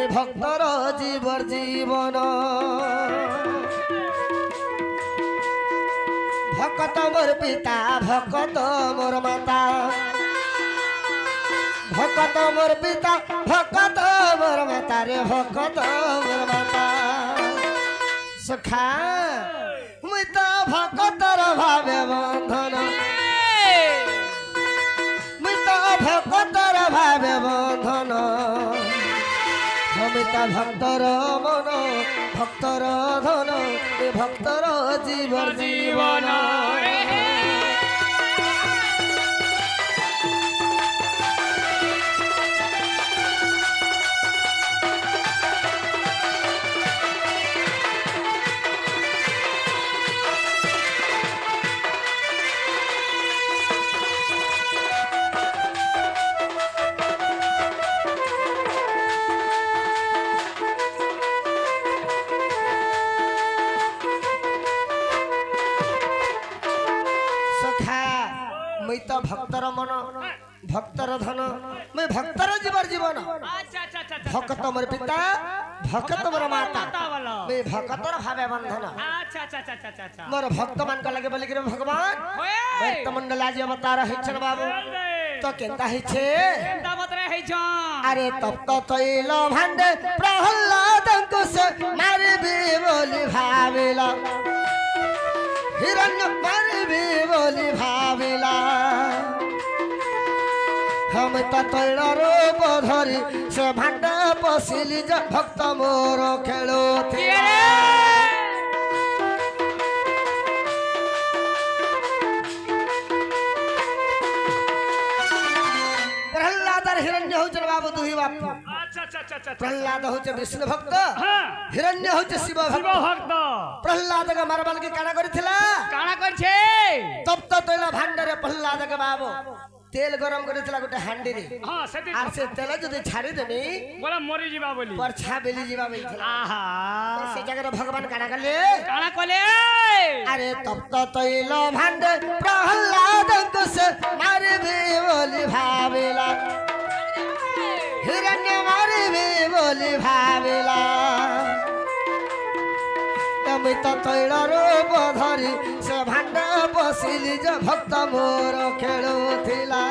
भक्तर जीवर जीवन भक्त मोर पिता भक्त मोर माता भक्त मोर पिता भक्त मोर माता रे भक्त मोर माता सखा मुई तो भक्तर भावे बंधन मुई तो भक्तर भावे बंधन हमिता भक्तर मन भक्तर धन भक्तर जीवन जीवन मैं तो भक्तर मन भक्तर धन मैं भक्तर जीवर जीवन भक्त मोर पिता भक्त मोर माता मैं भक्तर भावे बंधन मोर भक्त मान का लगे बोलिक भगवान भक्त मंडल आज अवतार हिचन बाबू तो केता हिचे केता बतरे हिचो अरे तब तो तैल भांडे प्रहलाद अंकुश मारबी बोली भाविला हिरण्य मारबी बोली भाविला हम तैल रूप धरी से भांडा पशिली भक्त मोर खेलो प्रहलाद हिरण्य होचन बाबू दुही बापू प्रहलाद होचे विष्णु भक्त हिरण्य होचे शिव भक्त प्रहलाद का मारबाल के काना करिथिला काना करछे तब तो तैल भांडा रे प्रहलाद के बाबू तेल गरम करिथिला गोटे हांडी रे हां सेति आर से तेल जदि छाडी देनी बोला मरि जीवा बोली परछा बेली जीवा बोली आहा से जगह भगवान काना कले अरे तब तो तैल भांडे प्रहलाद अंकुश मारबी बोली भाविला हिरण्य मारबी बोली भाविला मैं तो तैल रूप धरी से भांडा पशिली भक्त मोर खेलुथिला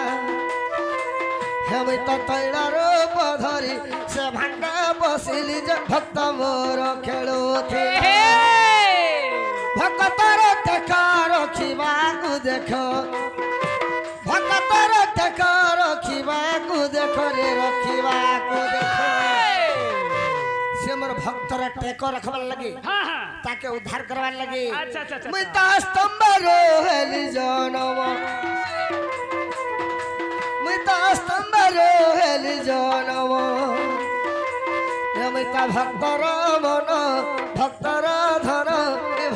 मैं तो तैल रूप धरी से भांडा पशिली भक्त मोर खेलुथिला भक्तर देख रखिबा को देख भक्तर देख रखिबा को देख रे रखिबा को देख से मोर भक्तर टेक रखबार लगे ताके उद्धार करवार लगे मैं ता स्तंभ रोहेली जनम मैं ता स्तंभ रोहेली जनम मैं ता भक्तर मन भक्तर धन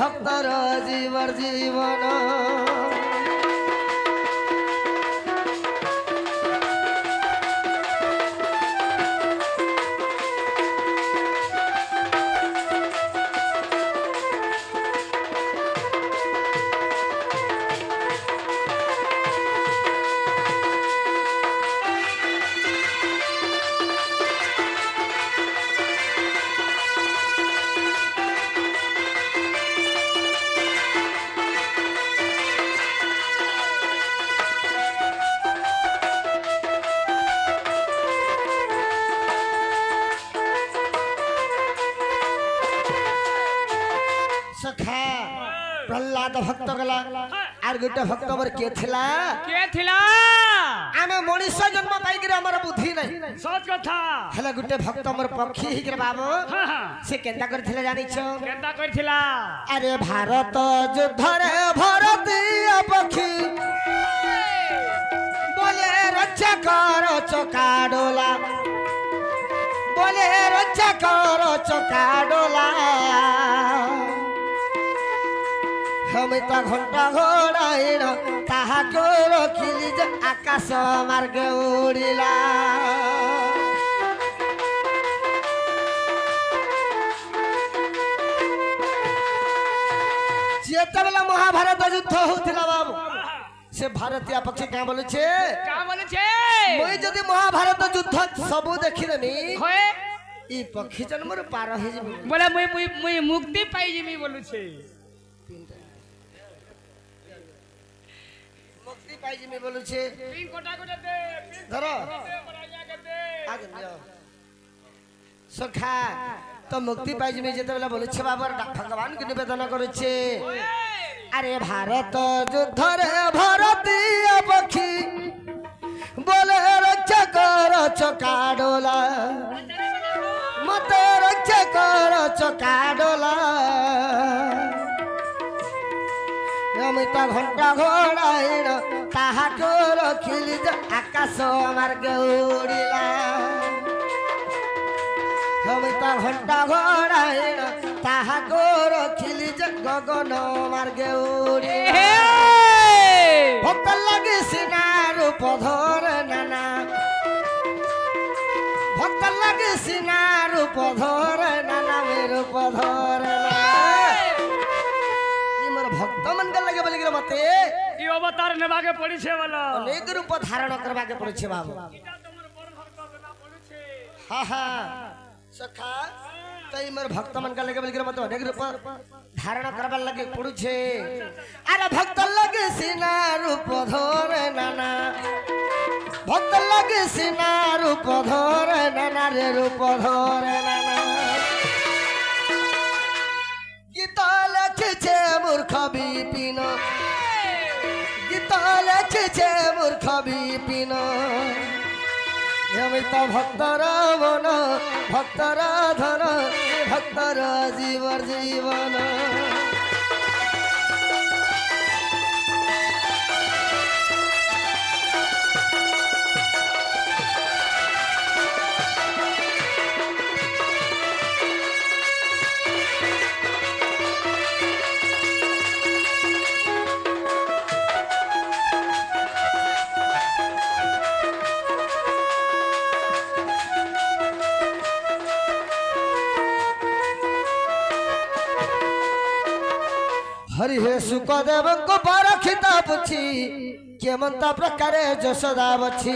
भक्तर जीवर जीवन प्रहलाद भक्त गला आर गोटे भक्त मोर के थिला आमे मनुष्य जन्म पाई के हमर बुद्धि नहीं सच कथा हला गोटे भक्त मोर पक्षी ही के बाबू से केंदा करथिला जानि छ केंदा करथिला अरे भारत युद्ध रे भारतीय पक्षी बोले रक्षा कर चकाडोला बोले रक्षा कर चकाडोला हम ता घंटा घोड़ाइल ताहा को रखिली जे आकाश मार्ग उड़िला जेतबेला महाभारत युद्ध होतिला बाबू से भारतीय पक्षी क्या बोले छे मैं जदी महाभारत युद्ध सब देखिलेनी होए ई पक्षी जन्म रे पार हे जे बोले मुई मुक्ति पाई जिमी बोलु छे मुक्ति पाई जिमी बोलु छे पिन कोटा कोटा दे धरो बराजा के दे आगे जाओ सखा तो मुक्ति पाई जिमी जेते बेला बोलु छे बाबर भगवान के निवेदन करू छे अरे भारत युद्ध रे भारतीय पक्षी बोले रक्षा कर चका डोला मत रक्षा कर चका डोला अमित घंटा घोड़ाइन ताहा को रखिली आकाश मार्ग उड़िला अमित घंटा घोड़ाइन ताहा को रखिली गगन मार्ग उड़िला भक्त लगे सिना रूप धर नाना भक्त लगे सिना रूप धर नाना रूप धर भक्त मन के लगे बोले मते ई अवतार नेबा के पड़ी छे वाला अनेक रूप धारण करबा के पड़ी छे बाबू इटा तमर बड़ भक्त बना पड़ी छे हां हां सखा तई मोर भक्त मन के लगे बोले मते अनेक रूप धारण करबा लगे पड़ी छे अरे भक्त लगे सीना रूप धर नाना भक्त लगे सीना रूप धर नाना रे रूप धर नाना गीता लिखे मूर्ख विपिन गीता लिखे मूर्ख विपिन अमित भक्तर मन भक्तर धन भक्तर जीवन जीवन हरि हे सुखदेव को परखिता पुछि केमंता प्रकारे जशोदा बछि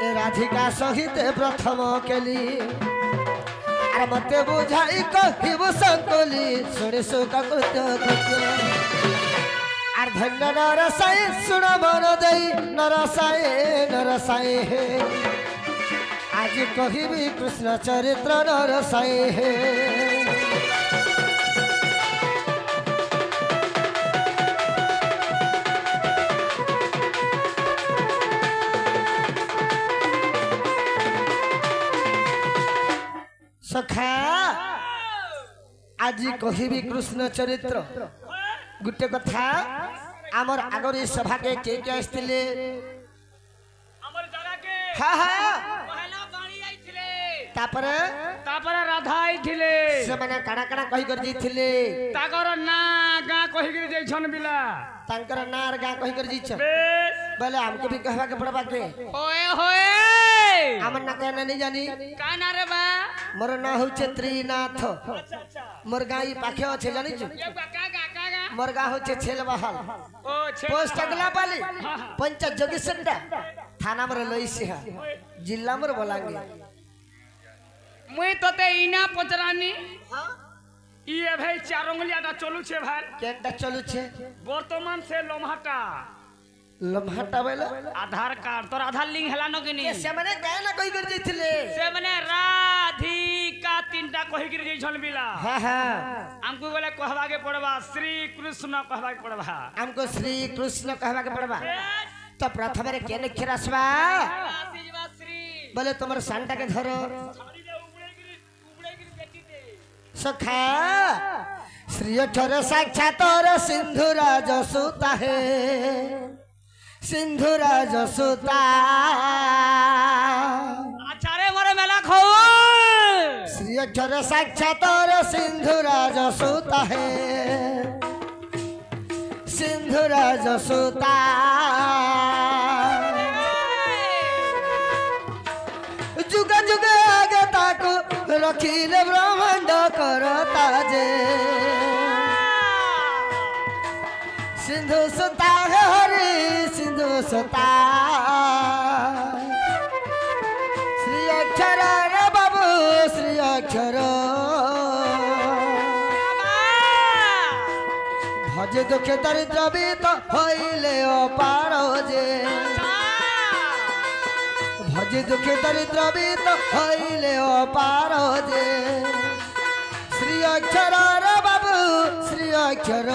ए राधिका सहित प्रथम केली अरे मते बुझाई कहिबो संकोली सुनि सुख कृत्य कृत्य आर धन्य नरसाई सुन मन देई नरसाई हे आज कहिबी कृष्ण चरित्र नरसाई हे सखा आज कहिबी कृष्ण चरित्र गुटे कथा आमर आगर सभा के आसथिले हमर जगह के हां हां पहला बाणी आइथिले तापरे राधा आइथिले से माने काडा काडा कहि कर जइथिले ताकर ना गा कहि कर जइछन बिला तांकर नार गा कहि कर जइछ बोले हमको भी कहवा के पड़बा के ओए होए हमर ना कहना नहीं जानी का ना रे बा मोर ना होचे त्रिनाथ मोर गाई पाखे अछि जानि छु ये का मोर गा होचे छेलबहाल ओ छे पोस्ट अगला पाली पंचायत जोगीसंडा थाना मोर लईसिहा जिल्ला मोर बलांगी मुई तते इना पचरानी हां ई ए भाई चारंगलियाटा चलु छे भाई केनटा चलु छे वर्तमान से लम्हाटा बेला आधार कार्ड तोर आधार लिंक हला न के नहीं से माने गाय ना कहि कर जइथिले से माने राधिका तीनटा कहि कर जइछन बिला हां हां हमको बोले कहबा के पड़बा श्री कृष्ण कहबा के पड़बा हमको श्री कृष्ण कहबा के पड़बा तो प्रथम रे केने खिरासबा बोले तुमर सांटा के धरो सखा श्री अक्षर साक्षात सिंधुराज सुता है सिंधुराज सुता आचार्य मोरे मेला खो श्री अक्षर साक्षात सिंधुराज सुता है सिंधुराज सुता जुग जुग आगे ताको रखिले ब्रह्मांड करता जे सिंधु सुता है हरि सिंधु सुता श्री अक्षर रे बाबू श्री अक्षर भज दुख दरिद्र बीत हईले अपार जे भज दुख दरिद्र बीत हईले अपार जे श्री अक्षर रे बाबू श्री अक्षर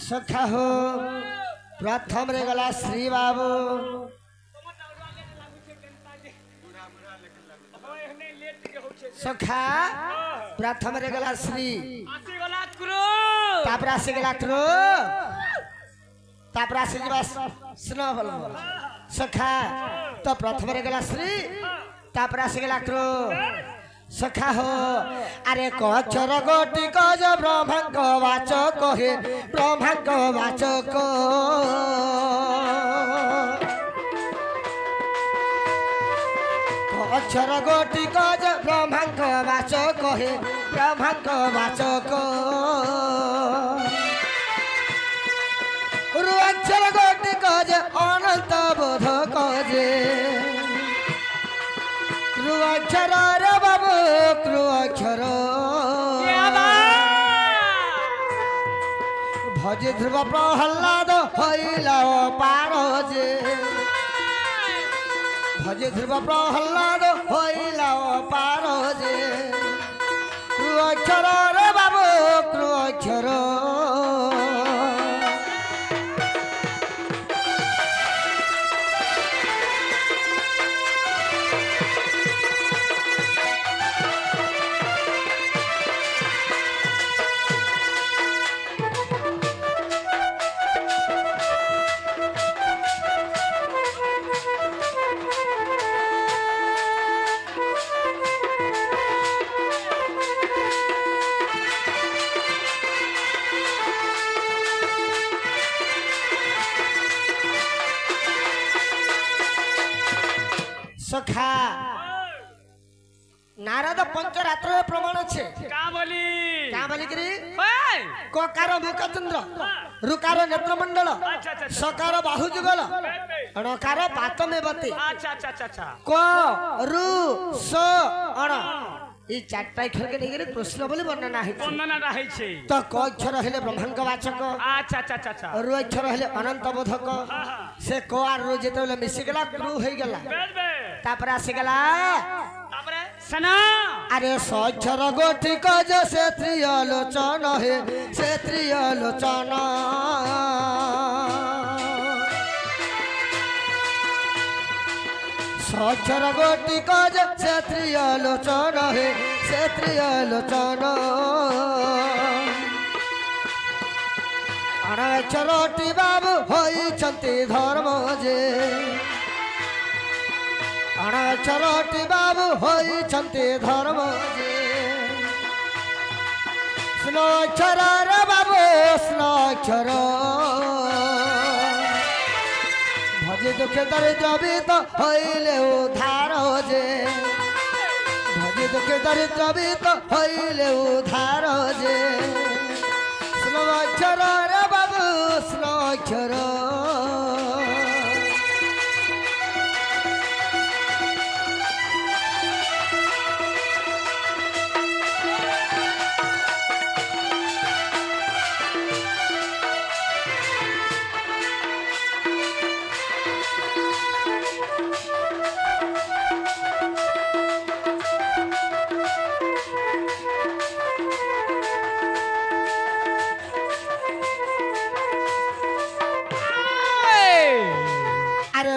सखा हो प्रथम रे गला श्री बाबू सखा प्रथम रे गला श्री तापर आसी गला क्रो तापर आसी जीवा स्नो बोल सखा तो प्रथम रे गला श्री तापर आसी गला क्रो सखा हो अरे कक्षर गोटी कज ब्रह्मांग वाचक हे ब्रह्मांग वाचक कक्षर गोटी कज ब्रह्मांग वाचक हे ब्रह्मांग वाचक अक्षर गोटी कज अनंत बोधक जे अक्षर रे बाबू अक्षर भज ध्रुव प्रहलाद हईला पार जे भज ध्रुव प्रहलाद हईला पार जे अक्षर रे बाबू अक्षर सखा नारद पंचरात्र प्रमाण छे का बोली करी ककार मुखचंद्र रुकार नेत्रमंडल सकार बाहुजुगल अणकार पातमेवती क रु स अण ई चारटा अक्षर के लेके प्रश्न बोली वर्णना है तो क अक्षर हेले ब्रह्मांग वाचक रु अक्षर हेले अनंत बोधक से क आर रु जेतेले मिसी गेला क्रू होई गेला तापर आसी गेला सना अरे सक्षर गोटी कज से त्रिलोचन हे से त्रिलोचन सक्षर गोटी कज से त्रिलोचन हे से त्रिलोचन अक्षरटी बाबू होइछन्ति धर्म जे अक्षरटी बाबू होइछन्ति धर्म जे स्नो अक्षर रे बाबू स्नो अक्षर भज दुख दरिद्र बीत हईले उधार जे भज दुख दरिद्र बीत हईले उधार जे स्नो अक्षर रे बाबू स्नो अक्षर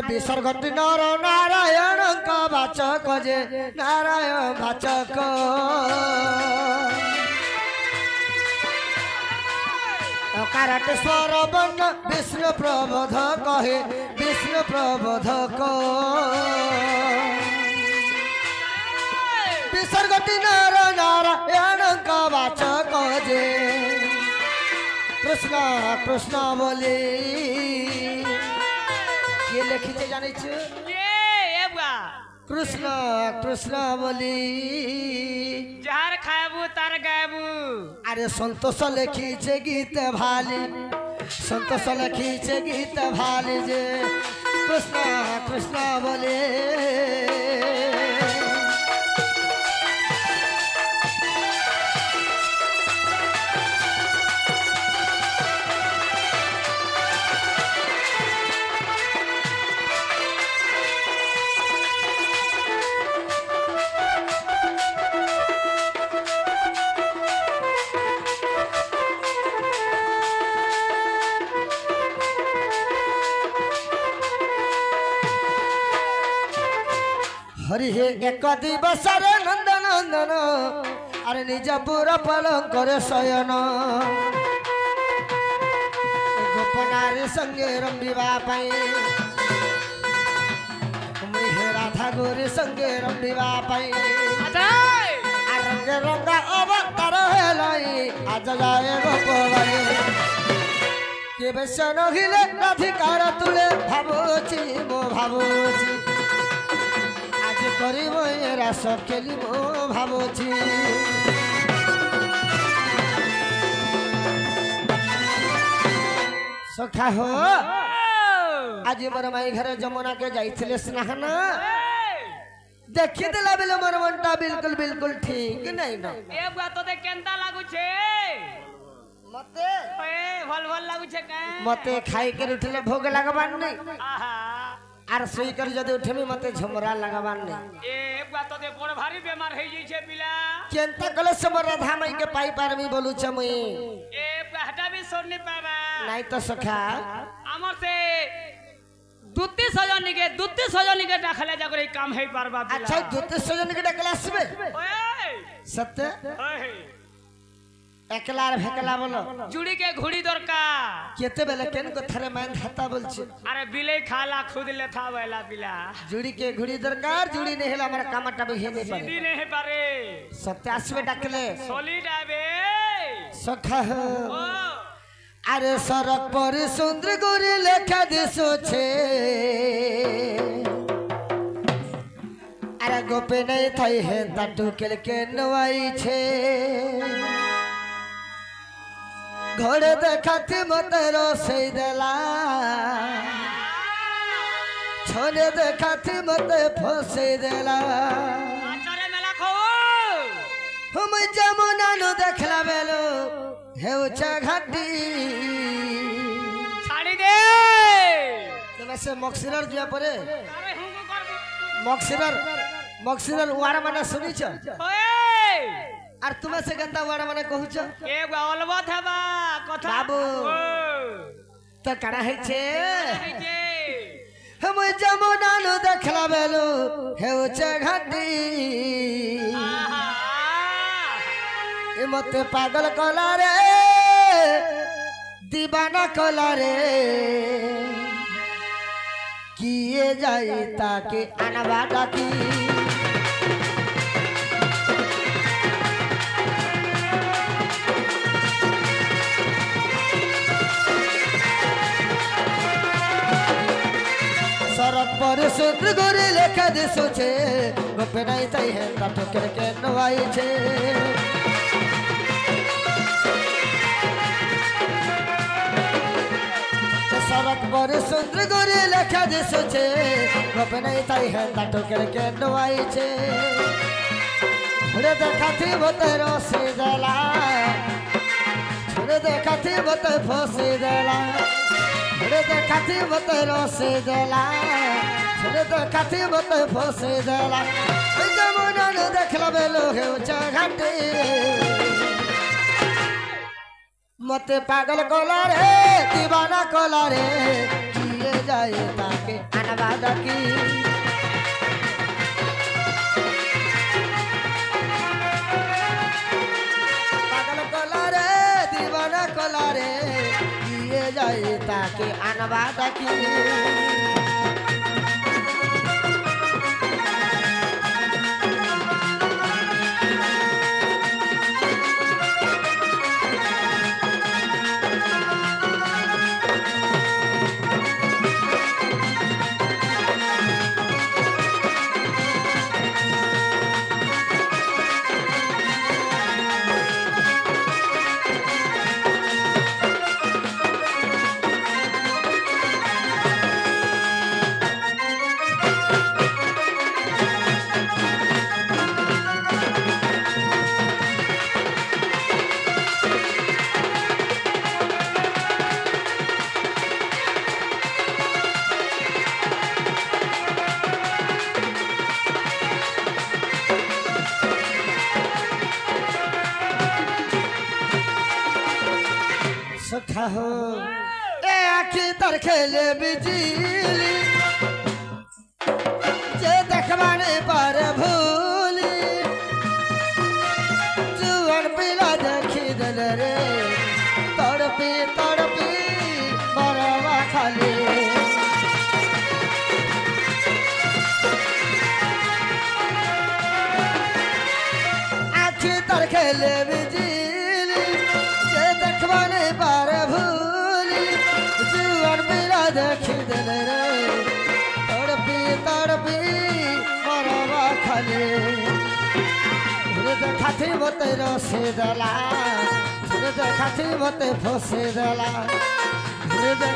विसर्गति नर नारायण का वाचक जे नारायण वाचक কারাটে স্বরবর্ণ বিষ্ণু প্রবোধ কহে বিষ্ণু প্রবোধক বিসর্গটি নর নারায়ণଙ୍କ বাচক যে কৃষ্ণ কৃষ্ণ বলে কে লিখিছে জানিছ কৃষ্ণ কৃষ্ণ বলি যার খাইবু তার গাইবু আরে সন্তোষ লিখিছে গীত ভালি সন্তোষ লিখিছে গীত ভালি যে কৃষ্ণ কৃষ্ণ বলে हरि हे एक दिवस रे नंदन नंदन अरे निज पुर पलंकर शयन गोपनारी संगे रंबिवा पाई हे राधा गोरी संगे रंबिवा पाई रंग रंग अवतार हेलाई आज जाए गोपवाई के बेसन हिले अधिकार तुले भाबुची मो भाबुची करिब ए रास खेलिब भाबुची सखा हो आज मोर माई घर जमुना के जाइथिले स्नान देखि देला बेले मोर मनटा बिल्कुल बिल्कुल ठीक नहीं न ए बुआ तोते केंता लागु छे मते ए भल भल लागु छे का मते खाई के उठले भोग लगबान नहीं आहा आर सोई कर जदे उठेमी मते झमरा लगबान नहीं ए बुआ तोते बड़ भारी बीमार होई जई छे पिला केंता कले से मोर राधा माई के पाई पारमी बोलू छ मुई ए बुआ हटा भी सोन नहीं पाबा नहीं तो सखा हमर से दुत्ती सजनी के डाखले जाकर काम है पारबा पिला अच्छा दुत्ती सजनी के डाकला आसबे ओए सत्य ओए एकलार भेकला बोलो जुड़ी के घुड़ी दरकार केते बेले केन को थारे मान धाता बोलछ अरे बिले खाला खुद ले था वेला पिला जुड़ी के घुड़ी दरकार जुड़ी नहीं हेला हमरा कामटा बे हे नहीं सीधी नहीं पारे सत्य आसबे डाकले सॉलिड आबे सखा हो ओ अरे सड़क पर सुंदर गोरी लेखा दिसो छे अरे गोपे नहीं थाई है ताटू के नवाई छे घोड़े देखाती मते रोसे देला छोले देखाती मते फसे देला आचारे मेला खो हम जमुना नु देखला बेलो हेउचा घाटी छाड़ी दे तमे से मक्सिरर जिया परे अरे हुंगु कर मक्सिरर वार माने सुनी छ ओए आर तुमे से गंदा वार माने कहू छ ए अलबत हबा कथा बाबू तो कड़ा है छे है जे हम जमुना नु देखला बेलो हेउचा घाटी आहा ए मते पागल कला रे दीवाना कला रे किए जाई ताके अनवा डाकी सड़क पर सुंदर गोरी लेखा दिसो छे गोपे नहीं ताई है ताटो के नवाई छे सड़क पर सुंदर गोरी लेखा दिसो छे गोपे नहीं ताई है ताटो के नवाई छे छोड़े देखाती बोते रोसी देला छोड़े देखाती बोते फसी देला छोड़े देखाती बोते रोसी देला छोड़े देखाती बोते फसी देला जमुना नु देखला बेलो हेउचा घाटी मते पागल कोला रे दीवाना कोला रे किए जाए ताके अनवा डाकी पागल कोला रे दीवाना कोला रे जाए ताके आनवा डाकी सखा हो ए आखी तर खेले बिजली जे देखवाने पर भूली जुअन पिला देखी दल रे तड़पी तड़पी मरवा खाली आखी तर खेले बिजली जे देखवाने पर भूली जुअन पिला देखी दल रे तड़पी तड़पी मरवा खाली खाती मते रसे दला खाती मते फसे दला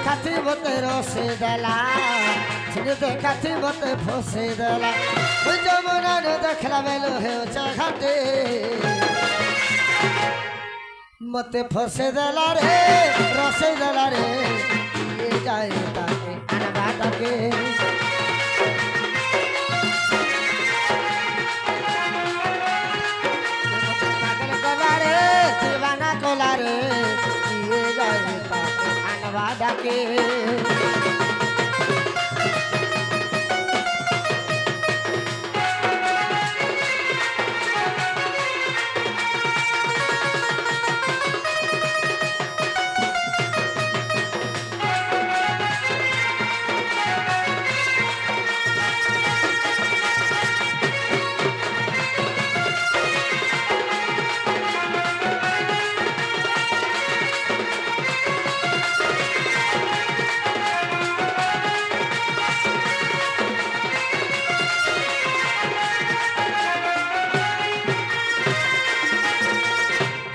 खाती मते रसे दला खाती मते फसे दला जमुना ने देखला बेलो हे चाहते मते फसे दला रे रसे दला रे ये जाए ताके अनबा ताके कोलारे ये जाए ताके अनवा डाके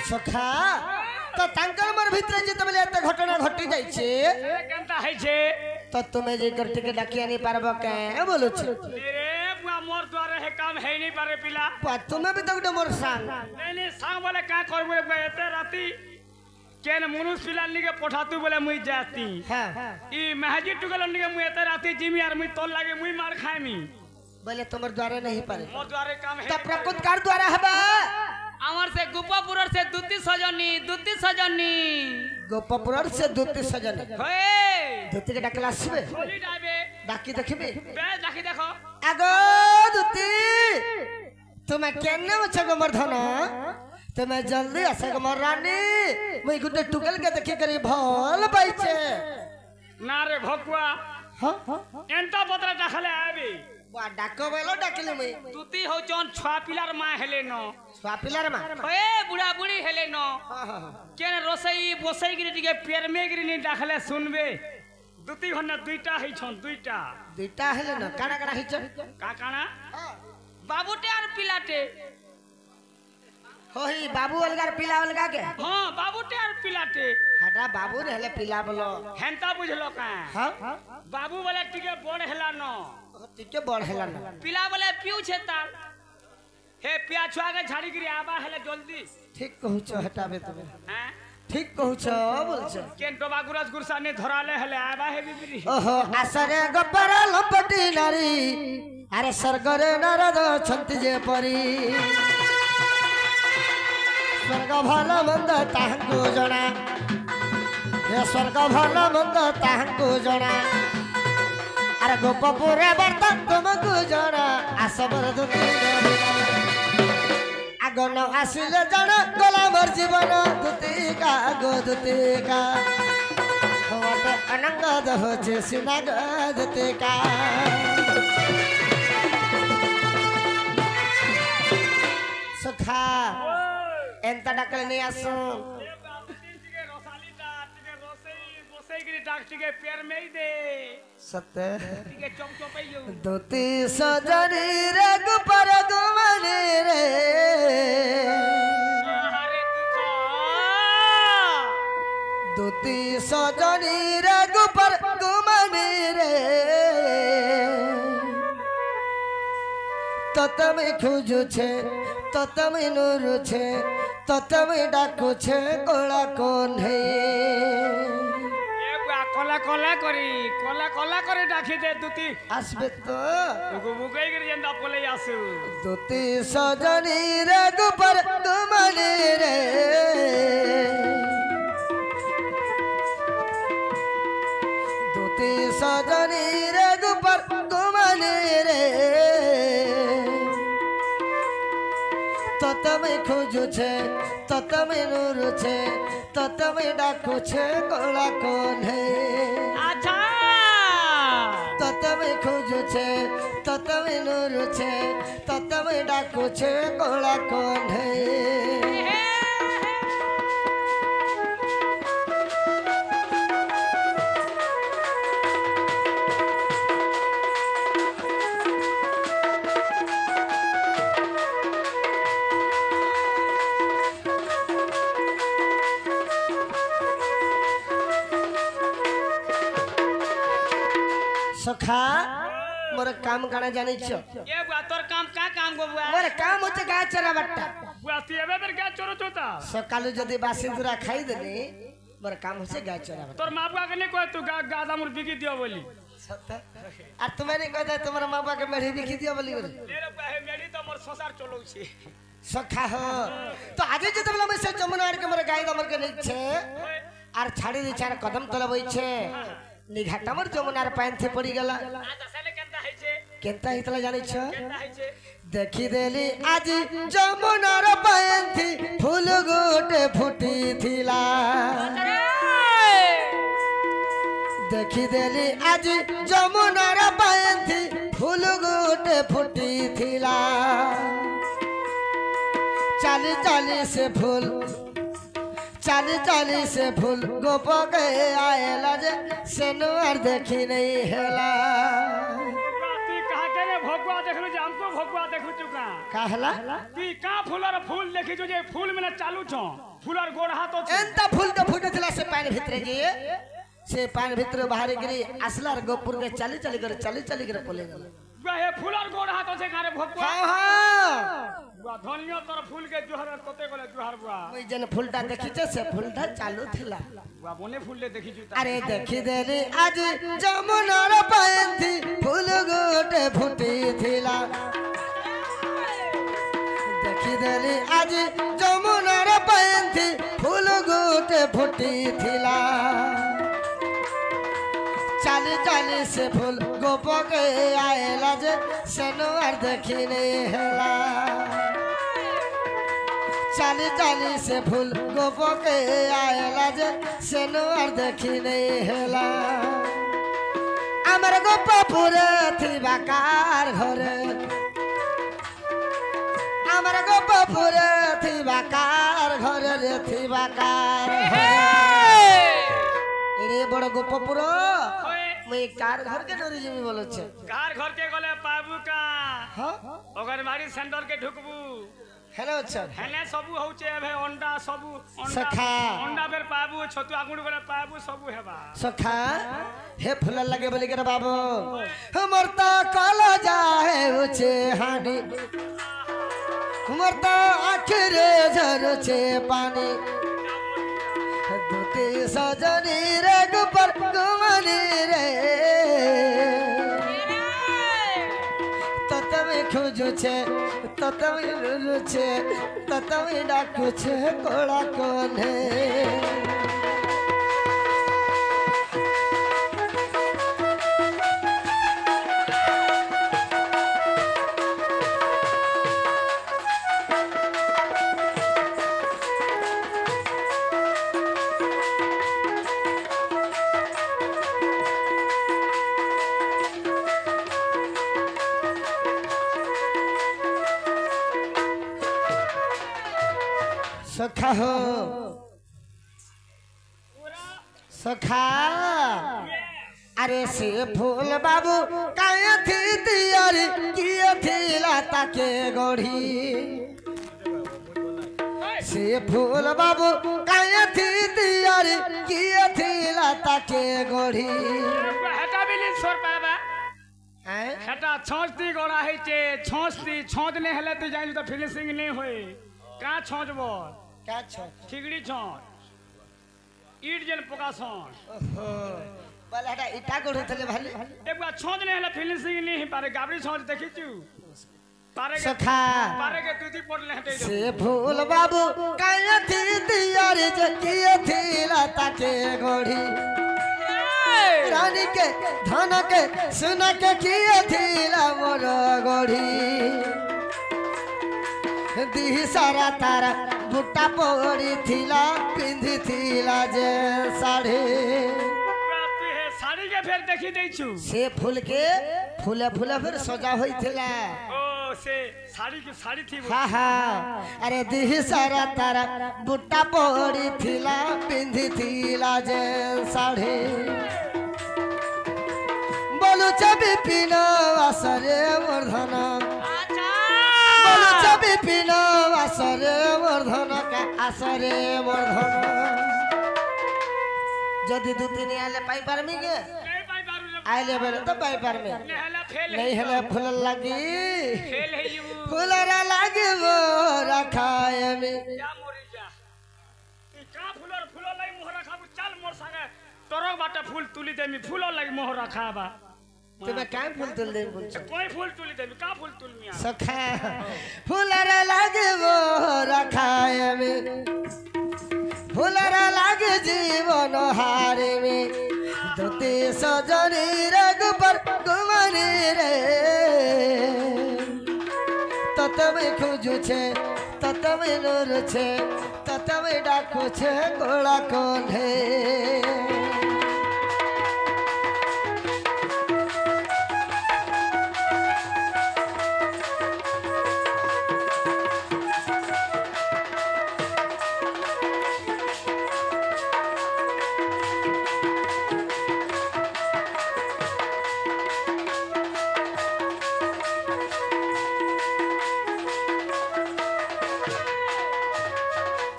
सखा तो तांकर मर भीतर जे तबले एत घटना घटी जाई छे केनता है छे तो तुम्हें जे करते के डाकिया नहीं पारबो के बोलो छे रे बुआ मोर द्वारे है काम है नहीं पारे पिला तुम्हें भी तो गुड मोर सांग नहीं सांग बोले का करबे एते राती केन मनुष्य पिला निके पठातू बोले मुई जाती हां ई महजी टुगल निके मुई एते राती जिमी और मुई तोल लागे मुई मार खाएमी बोले तुमर द्वारे नहीं पारे मोर द्वारे काम है तो प्रकुत कार द्वारा हबा আমার সে গোপাপুরের সে দুতি সজনী गोपपुर से दूती सजन হয়ে दूती के डाकला आसबे চলি যাবে डाकी देखबे বে ডাকি দেখো आगो दूती तुम्हें केने मछ गोवर्धन तुम्हें जल्दी आसे गोमर रानी मुई गुटे टुकल के देखि करी भल पाइछे না রে ভকুয়া हां এন্টা পত্র ডাকলে আবি बा डाको बेलो डाकिले मुई তুতি হচন ছয়া পিলার মা হেলে ন स्वापिलार मा হয়ে বুড়া বুড়ি হেলে ন हां কেন রসই বসই গিরি টিকে পেরমে গিরি নি ডাকলে শুনবে দুতি ঘন্টা দুইটা হইছন দুইটা दुईटा हेले न काना काना हिच কা কানা বাবুটে আর পিলাটে होही बाबू अलगार पिला अलगा के হ্যাঁ বাবুটে আর পিলাটে हटा बाबू रे हेले पिला बोलो হেনতা বুঝলো কা हां বাবু বলে টিকে বড় হেলা ন टिके बड़ हेला न पिला बोले पिउ छे तार हे पिया छुआ के झाड़ी गिरी आबा हेले जल्दी ठीक कहू छ हटाबे तबे हैं ठीक कहू छ बोल छ केन टोबा गुरस गुरसा ने धराले हेले आबा हे बिबिरी ओहो आसरे गब्बर लपटी नारी अरे स्वर्गरे नारद छंति जे परी स्वर्ग भल मंद ताहंको जणा हे स्वर्ग भल मंद ताहंको जणा अरे गोपपुरे बर्तन तुमको जणा आसबर दुती आगन आसिले जणा गोलामर जीवन दुती का गो दुती का अनंगद होचे सिनागद ते का सुखा एंता डाकल नहीं आसो सत्य दोती सजनी रे गुपर गुमनी रे दोती सजनी रे गुपर गुमनी रे ततमे खोजु छे ततमे नुरु छे ततमे डाकु छे कोला कोन है कला करे डाकी दे दुती आसबे तो मुगई गिर जेंदा पले आसु दुती सजनी रे गुपर गुमनी रे दुती सजनी रे गुपर गुमनी रे ततमे खोजु छे ततमे नुरु छे ततमे डाकु छे कोला कोन है अच्छा ततमे खोजु छे ततमे नुरु छे ततमे डाकु छे कोला कोन है सखा मोर काम काना जानि छ ए बुआ तोर काम का काम गो बुआ मोर काम होचे गाय चरा बट्टा बुआ ती एबे बेर गाय चोरो चोता सकालु जदी बासिंदुरा खाई देनी मोर काम होचे गाय चरा बट्टा तोर मां बुआ के ने कह तू गादा मुर बिकी दियो बोली सत्य आ तुम्हें नहीं कहता तुम्हारा मां बाप के मेढ़ी बिकी दियो बोली बोले ले रे बुआ हे मेढ़ी तो मोर संसार चलो छी सखा हो तो आज जते बेला में से जमुना के मोर गाय दमर के नहीं छे आर छाड़ी दे चार कदम तले बई छे निघाटा मोर जमुनार पाइन थे पड़ी गला केंता हितला जानि छ देखी देली आज जमुनार पाइन थी फूल गोटे फुटी थिला देखी देली आज जमुनार पाइन थी फूल गोटे फुटी थिला चाली चाली से फूल चाली चाली से फूल गोप गए आएला जे सेनुआर देखी नहीं हेला ती कहा के रे भगवा देखलु जे हमको भगवा देखलु चुका कहला ती का फूलर फूल देखि जो जे फूल में चालू छ फूलर गोड़ हाथ छ एंता फूल के फुटथिला से पानी भीतर जी से पानी भीतर बाहर गिरी असलार गोपुर के चाली चाली कर पले गला हे फूलर गोड़ हाथ छ कारे भगवा हां हां बुआ धनिया तोर फूल के जोहर तते गले जोहर बुआ ओइ जन फूलटा देखि छे से फूलटा चालू थिला बुआ बोने फूल ले देखि छु अरे देखी देली आज जमुनार पाइन थी फूल गोटे फुटी थिला देखी देली आज जमुनार पाइन थी फूल गोटे फुटी थिला चाली चाली से फूल गोप के आएला जे सेनुआर देखी नहीं हेला चाली चाली से फूल गोप के आएला जे सेनुआर देखी नहीं हेला आमर गोप पूरे थी बाकार घरे आमर गोप पूरे थी बाकार घरे रे थी बाकार रे बड़ गोप पुरो मैं कार घर के डोरी जिमी बोलो छे कार घर के गले पाबू का हां अगर मारी सेंटर के ढुकबू हेलो अच्छा हेने सबु होचे भे अंडा सबु सखा अंडा बेर पाबू छतु आगुड़ बेर पाबू सबु हेबा सखा हे फूल लगे बोली कर बाबू हमर ता काला जाए उचे हाडी हमर ता आखिरे झरछे पानी दुते सजनी रे गुपर गुमनी रे ततमे खोजु छे ततमे लुलु छे ततमे डाकु छे कोला कोन है सखा हो सखा अरे से फूल बाबू काया थी तियारी किए थी लता के गोढ़ी से फूल बाबू काया थी तियारी किए थी लता के गोढ़ी हेटा बिली सोर पाबा हैं हेटा छोंचती गोड़ा है चे छोंचती छोंच ने हेले तो जाई तो फिनिशिंग नहीं होए का छोंचबो क्या छो ठिगड़ी छोंच ईट जन पका छोंच ओहो बाला हटा इटा गोढ़ थले भाली एक बार छोंच ने हेले फिनिशिंग नहीं पारे गाबड़ी छोंच देखी चू पारे के सखा पारे के तुती पड़ले हटे से फूल बाबू काया थी तियारी जे किए थी लता के गोढ़ी रानी के धन के सुन के किए थी मोर गोढ़ी दी सारा तारा बुट्टा पड़ी थिला पिंधी थिला जे साड़ी साड़ी के फिर देखी दे छु से फूल के फूले फूले फिर सजा होई थिला ओ से साड़ी की साड़ी थी वो हा हा अरे दी सारा तारा बुट्टा पड़ी थिला पिंधी थिला जे साड़ी बोलू चबी पिनो आसरे वर्धन बोलू चबी पिनो आसरे वर्धन का आसरे वर्धन जदि दू तीन आले पाई पारमी के नहीं पाई बारू आइले बेले तो पाई पारमी नेहला फेल नहीं हले फूल लगी फेल है यू फूलरा लागे वो रखाए में क्या मोरी जा ई का फूलो लाई मोहर रखा चल मोर संगे तोरो बाटे फूल तुली देमी फूलो लाई मोहर रखा बा तुम्हें काय फूल तुल दे बोल कोई फूल तुली देमी का फूल तुलमिया सखा फूलरा लागे वो रखाए में फूलरा लागे जीवन हारे में धोते सजनी रग पर गुमानी रे ततमे खोजू छे ततमे नूर छे ततमे डाकू छे गोला कोल्हे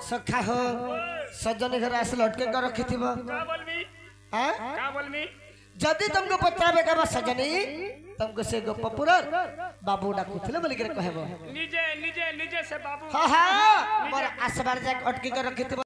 सखा हो सज्जन घर आस लटके कर रखी थी का बोलबी हाँ का बोलबी जदि तुमको पत्रा बेटा बा सजनी तुमको से गप पुरा बाबू डाकू थिले बोली के कहबो निजे निजे निजे से बाबू हां हां मोर आसबार जाक अटकी कर रखी थी